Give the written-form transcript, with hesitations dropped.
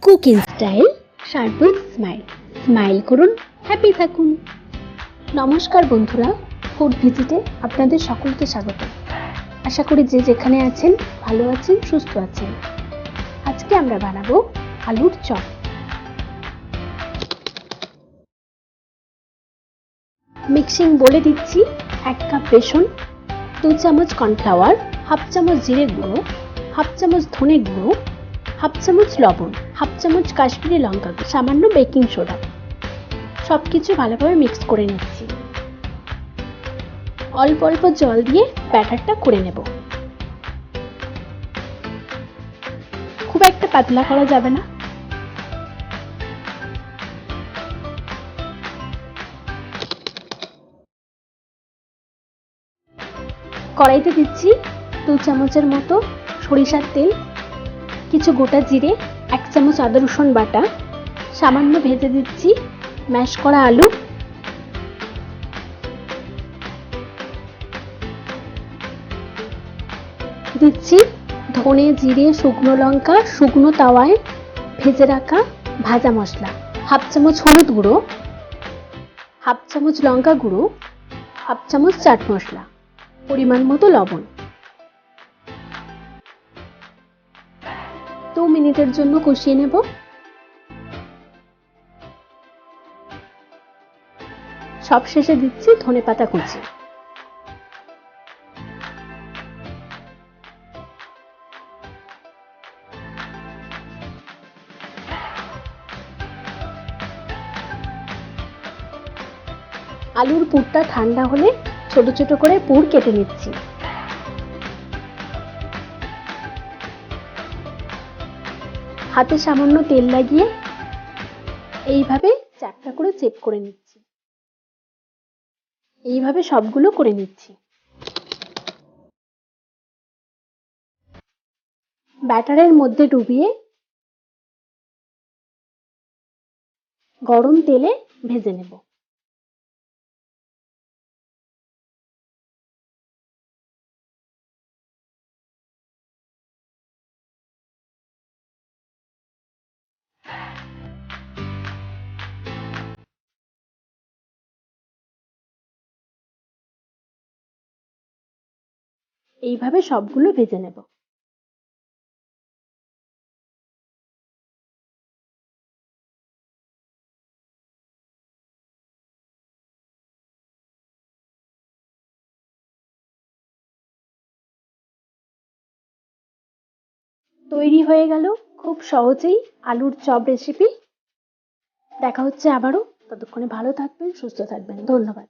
Cooking style শারবুল smile. Smile করুন, happy থাকুন। নমস্কার বন্ধুরা, ফুড ভিজিটে আপনাদের সকলকে স্বাগত। আশা করি যে যেখানে আছেন ভালো আছেন, সুস্থ আছেন। আজকে আমরা বানাবো আলুর চপ। মিক্সিং বলে দিচ্ছি: 1 কাপ বেসন, 2 চামচ কর্নফ্লাওয়ার, হাফ চামচ জিরে গুঁড়ো, হাফ চামচ ধনে গুঁড়ো, হাফ চামচ লবণ, হাফ চামচ কাশ্মীরি লঙ্কা গুঁড়ো, সামান্য বেকিং সোডা। সবকিছু ভালোভাবে মিক্স করে নিচ্ছি। অল্প অল্প জল দিয়ে ব্যাটারটা করে নেব। খুব একটা পাতলা করা যাবে না। কড়াইতে দিচ্ছি 2 চামচের মতো সরিষার তেল, কিছু গোটা জিরে, 1 চামচ আদা রসুন বাটা, সামান্য ভেজে দিচ্ছি ম্যাশ করা আলু, দিচ্ছি ধনে জিরে শুকনো লঙ্কা শুকনো তাওয়ায় ভেজে রাখা ভাজা মশলা, হাফ চামচ হলুদ গুঁড়ো, হাফ চামচ লঙ্কা গুঁড়ো, হাফ চামচ চাট মশলা, পরিমাণ মতো লবণ। 2 মিনিটের জন্য কষিয়ে নেব। সবশেষে দিচ্ছি ধনেপাতা কুচি। আলুর পুরটা ঠান্ডা হলে ছোট ছোট করে পুর কেটে নিচ্ছি। হাতে সামান্য তেল লাগিয়ে এইভাবে 4টা করে চেপ করে নিচ্ছি। এইভাবে সবগুলো করে নিচ্ছি। ব্যাটারের মধ্যে ডুবিয়ে গরম তেলে ভেজে নেব। এইভাবে সবগুলো ভেজে নেব। তৈরি হয়ে গেল খুব সহজেই আলুর চপ রেসিপি। দেখা হচ্ছে আবারও। ততক্ষণে ভালো থাকবেন, সুস্থ থাকবেন। ধন্যবাদ।